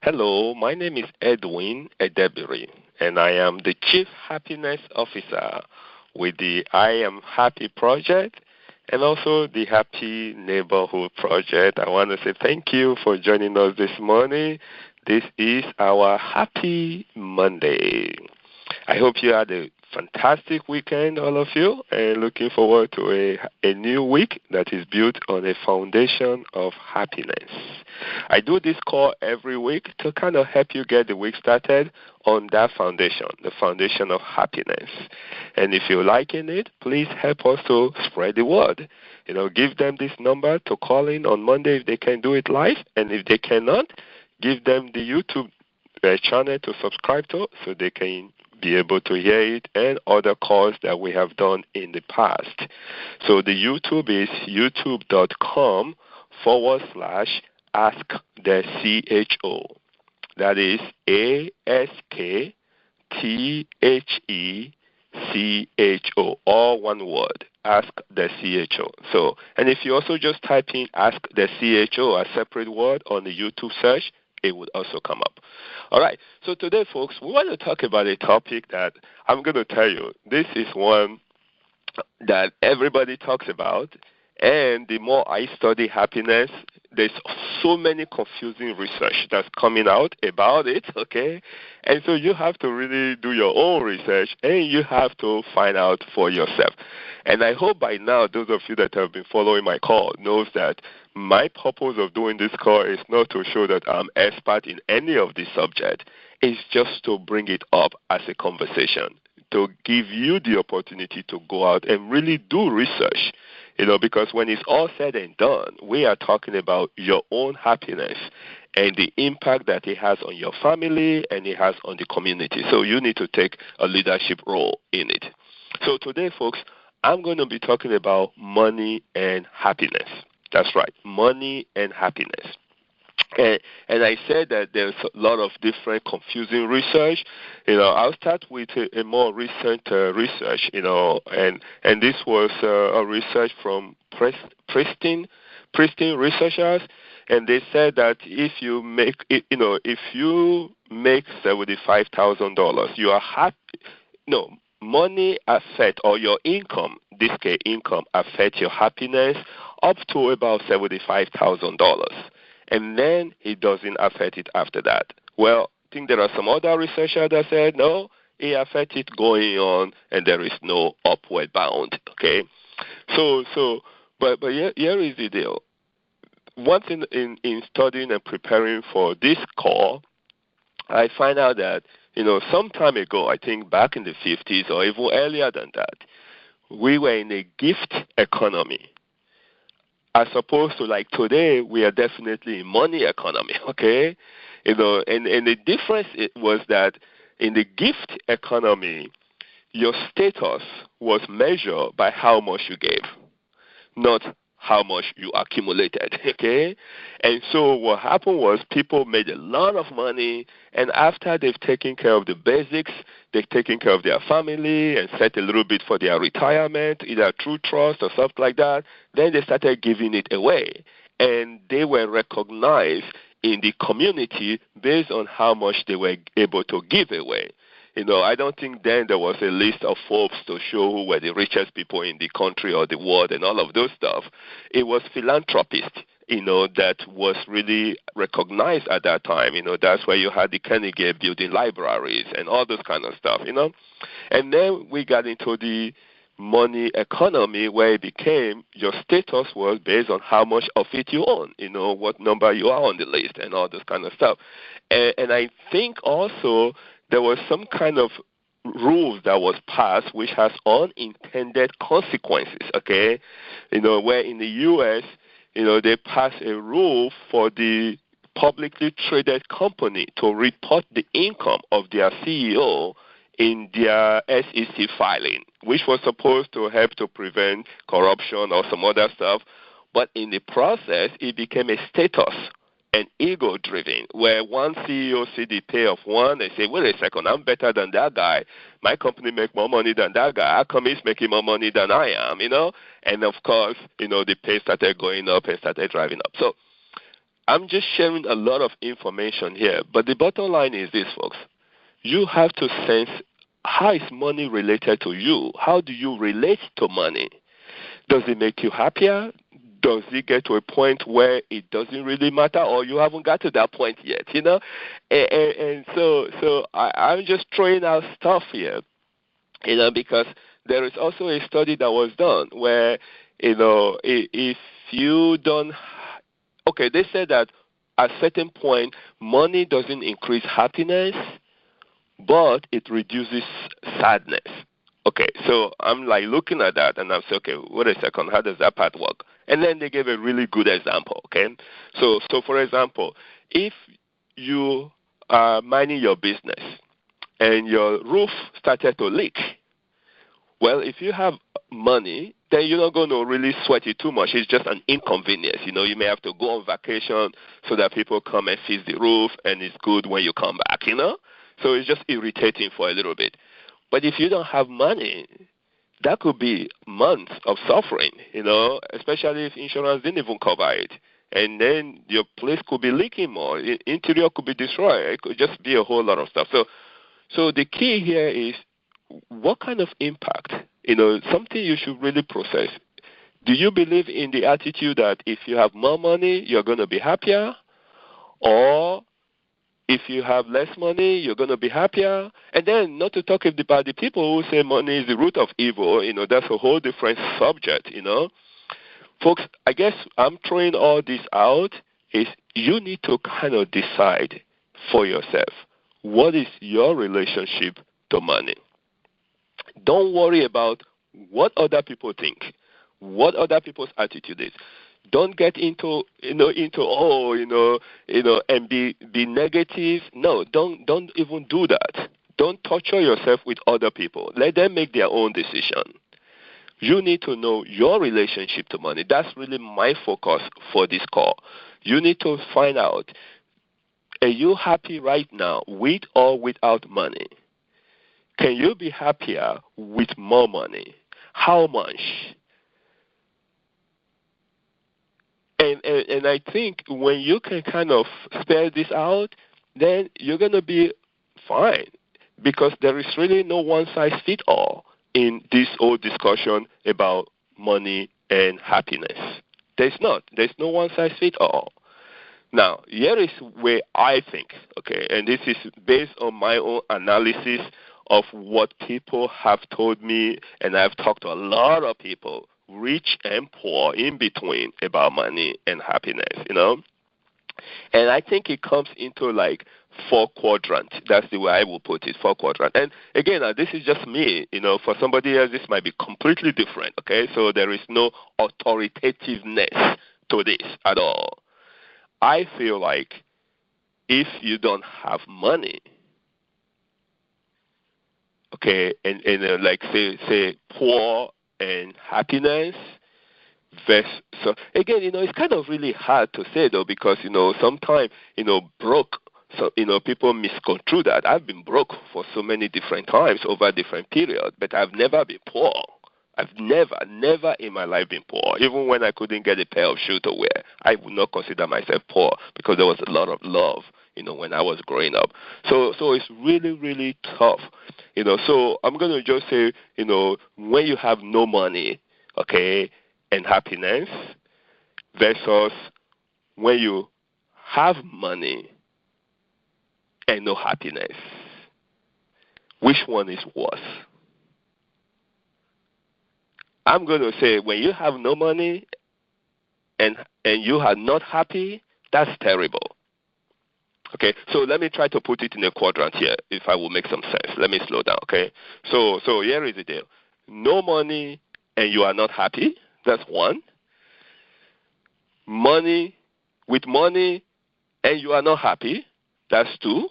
Hello, my name is Edwin Edebiri, and I am the Chief Happiness Officer with the I Am Happy Project and also the Happy Neighborhood Project. I want to say thank you for joining us this morning. This is our Happy Monday. I hope you had a fantastic weekend, all of you, and looking forward to a new week that is built on a foundation of happiness. I do this call every week to kind of help you get the week started on that foundation, the foundation of happiness. And if you're liking it, please help us to spread the word. Give them this number to call in on Monday if they can do it live, and if they cannot, give them the YouTube channel to subscribe to so they can be able to hear it and other calls that we have done in the past. So the YouTube is youtube.com/Ask the CHO. That is ASKTHECHO, all one word. Ask the CHO. So, and if you also just type in Ask the CHO, a separate word on the YouTube search, it would also come up. All right. So today, folks, we want to talk about a topic that I'm going to tell you. This is one that everybody talks about. And the more I study happiness, there's so many confusing research that's coming out about it, okay? And so you have to really do your own research, and you have to find out for yourself. And I hope by now those of you that have been following my call knows that my purpose of doing this call is not to show that I'm expert in any of this subject. It's just to bring it up as a conversation, to give you the opportunity to go out and really do research. Because when it's all said and done, we are talking about your own happiness and the impact that it has on your family and it has on the community. So you need to take a leadership role in it. So today, folks, I'm going to be talking about money and happiness. That's right, money and happiness. And I said that there's a lot of different confusing research. I'll start with a more recent research, and this was a research from Princeton researchers, and they said that if you make $75,000, you are happy. No, money affect, or your income, this case income, affect your happiness up to about $75,000. And then it doesn't affect it after that. Well, I think there are some other researchers that said, no, it affects it going on, and there is no upward bound, okay? But here is the deal. Once in studying and preparing for this call, I find out that, some time ago, I think back in the 50s or even earlier than that, we were in a gift economy. As opposed to like today, we are definitely in money economy, okay? And the difference was that in the gift economy, your status was measured by how much you gave, not how much you accumulated, okay? And so what happened was people made a lot of money, and after they've taken care of the basics, they've taken care of their family and set a little bit for their retirement, either through trust or something like that, then they started giving it away. And they were recognized in the community based on how much they were able to give away. I don't think then there was a list of Forbes to show who were the richest people in the country or the world and all of those stuff. It was philanthropists, that was really recognized at that time. That's where you had the Carnegie building libraries and all those kind of stuff, And then we got into the money economy where it became your status was based on how much of it you own, what number you are on the list and all this kind of stuff. And I think also there was some kind of rules that was passed which has unintended consequences, okay? Where in the U.S., they passed a rule for the publicly traded company to report the income of their CEO in their SEC filing, which was supposed to help to prevent corruption or some other stuff. But in the process, it became a status and ego-driven, where one CEO see the pay of one, they say, wait a second, I'm better than that guy. My company make more money than that guy. How come he's making more money than I am, And, of course, the pay started going up and started driving up. So I'm just sharing a lot of information here, but the bottom line is this, folks. You have to sense, how is money related to you? How do you relate to money? Does it make you happier? Does it get to a point where it doesn't really matter, or you haven't got to that point yet, And so I'm just throwing out stuff here, because there is also a study that was done where, if you don't, okay, they said that at a certain point, money doesn't increase happiness, but it reduces sadness. Okay, so I'm like looking at that, and I'm saying, okay, wait a second, how does that part work? And then they gave a really good example. Okay, so for example, if you are minding your business and your roof started to leak, well, if you have money, then you're not going to really sweat it too much. It's just an inconvenience. You may have to go on vacation so that people come and fix the roof, and it's good when you come back. So it's just irritating for a little bit. But if you don't have money, that could be months of suffering, especially if insurance didn't even cover it. And then your place could be leaking more. Interior could be destroyed. It could just be a whole lot of stuff. So the key here is, what kind of impact, something you should really process. Do you believe in the attitude that if you have more money, you're going to be happier? Or if you have less money, you're going to be happier? And then not to talk about the people who say money is the root of evil. That's a whole different subject, Folks, I guess I'm throwing all this out is you need to kind of decide for yourself, what is your relationship to money? Don't worry about what other people think, what other people's attitude is. Don't get into and be negative. No, don't even do that. Don't torture yourself with other people. Let them make their own decision. You need to know your relationship to money. That's really my focus for this call. You need to find out, are you happy right now with or without money? Can you be happier with more money? How much? And I think when you can kind of spell this out, then you're going to be fine, because there is really no one-size-fits-all in this whole discussion about money and happiness. There's not. There's no one-size-fits-all. Now, here is where I think, okay, and this is based on my own analysis of what people have told me, and I've talked to a lot of people, rich and poor, in between, about money and happiness, And I think it comes into like 4 quadrants. That's the way I will put it, 4 quadrants. And again, this is just me. For somebody else, this might be completely different, okay? So there is no authoritativeness to this at all. I feel like if you don't have money, okay, and like say poor and happiness, so again, it's kind of really hard to say though, because sometimes broke, so people misconstrue that. I've been broke for so many different times over different periods, but I've never been poor. I've never in my life been poor. Even when I couldn't get a pair of shoes to wear, I would not consider myself poor, because there was a lot of love, when I was growing up. So it's really, really tough, So I'm going to just say, when you have no money, okay, and happiness, versus when you have money and no happiness, which one is worse? I'm going to say, when you have no money and you are not happy, that's terrible. Okay, so let me try to put it in a quadrant here, if I will make some sense. Let me slow down, okay? So here is the deal. No money and you are not happy, that's one. With money and you are not happy, that's 2.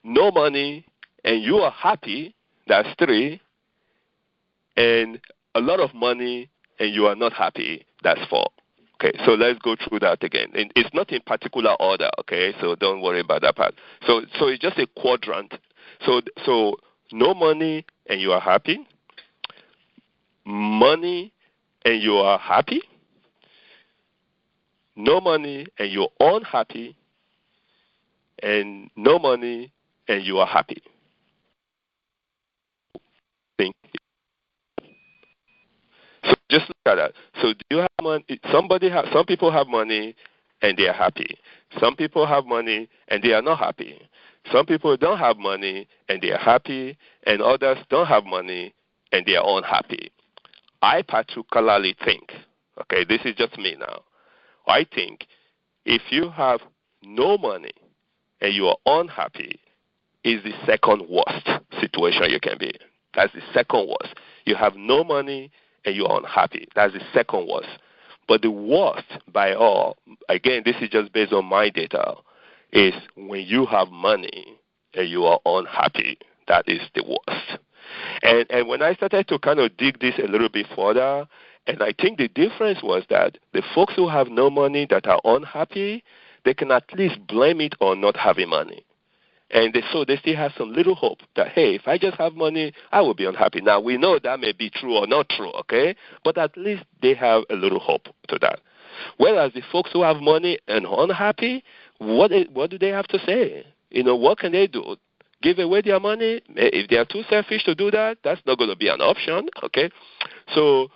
No money and you are happy, that's 3. And a lot of money and you are not happy, that's 4. Okay, so let's go through that again. And it's not in particular order, okay? So don't worry about that part. So it's just a quadrant. So no money and you are happy. Money and you are happy. no money and you're unhappy, and no money and you are happy. Think. So just look at that. So do you have money? Some people have money and they are happy. Some people have money and they are not happy. Some people don't have money and they are happy, and others don't have money and they are unhappy. I particularly think, okay, this is just me now. I think if you have no money and you are unhappy, is the second worst situation you can be. That's the second worst. You have no money and you are unhappy. That's the second worst. But the worst by all, again, this is just based on my data, is when you have money and you are unhappy. That is the worst. And when I started to kind of dig this a little bit further, and I think the difference was that the folks who have no money that are unhappy, they can at least blame it on not having money. And so they still have some little hope that, hey, if I just have money, I will be unhappy. Now, we know that may be true or not true, okay? But at least they have a little hope to that. Whereas the folks who have money and unhappy, what do they have to say? What can they do? Give away their money? If they are too selfish to do that, that's not going to be an option, okay? So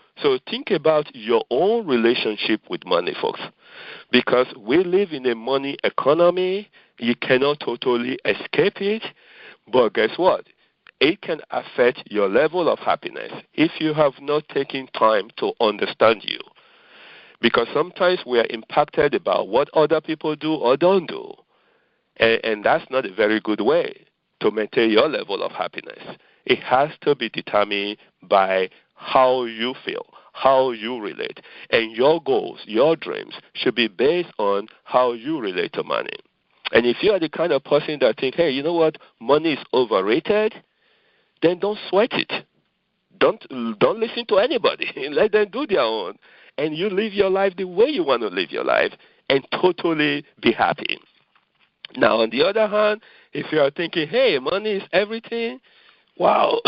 think about your own relationship with money, folks. Because we live in a money economy, you cannot totally escape it. But guess what? It can affect your level of happiness if you have not taken time to understand you. Because sometimes we are impacted about what other people do or don't do. And that's not a very good way to maintain your level of happiness. It has to be determined by how you feel, how you relate. And your goals, your dreams should be based on how you relate to money. And if you are the kind of person that think, hey, you know what, money is overrated, then don't sweat it. Don't listen to anybody. Let them do their own. And you live your life the way you want to live your life and totally be happy. Now, on the other hand, if you are thinking, hey, money is everything, wow.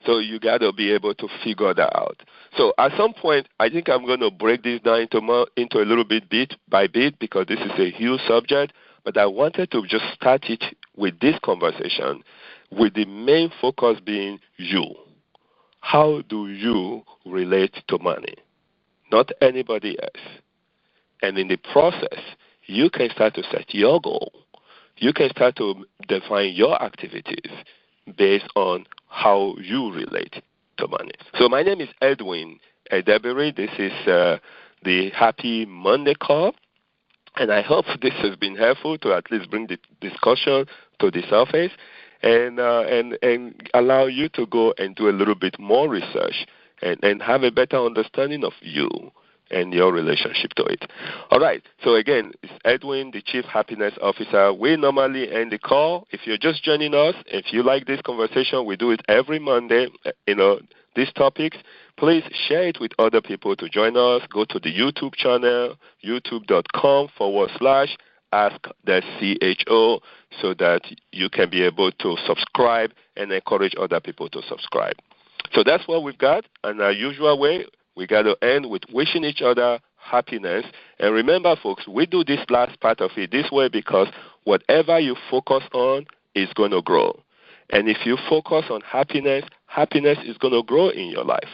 So you got to be able to figure that out. So at some point, I think I'm going to break this down into a little bit by bit, because this is a huge subject. But I wanted to just start it with this conversation, with the main focus being you. How do you relate to money? Not anybody else. And in the process, you can start to set your goal. You can start to define your activities based on how you relate to money. So my name is Edwin Edebiri. This is the Happy Monday Call. And I hope this has been helpful to at least bring the discussion to the surface and allow you to go and do a little bit more research and have a better understanding of you and your relationship to it. All right. So again, it's Edwin, the Chief Happiness Officer. We normally end the call. If you're just joining us, if you like this conversation, we do it every Monday. These topics, please share it with other people to join us. Go to the YouTube channel, youtube.com/AskTheCHO, so that you can be able to subscribe and encourage other people to subscribe. So that's what we've got. And our usual way, we got to end with wishing each other happiness. And remember, folks, we do this last part of it this way because whatever you focus on is going to grow. And if you focus on happiness, happiness is going to grow in your life.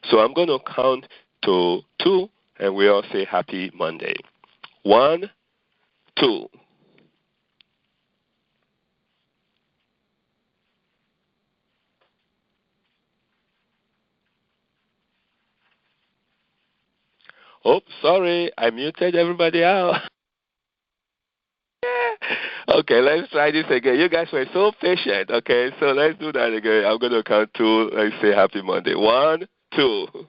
So I'm going to count to 2, and we all say Happy Monday. 1, 2. Oh, sorry, I muted everybody out. Okay, let's try this again. You guys were so patient. Okay, so let's do that again. I'm going to count 2. Let's say Happy Monday. 1, 2.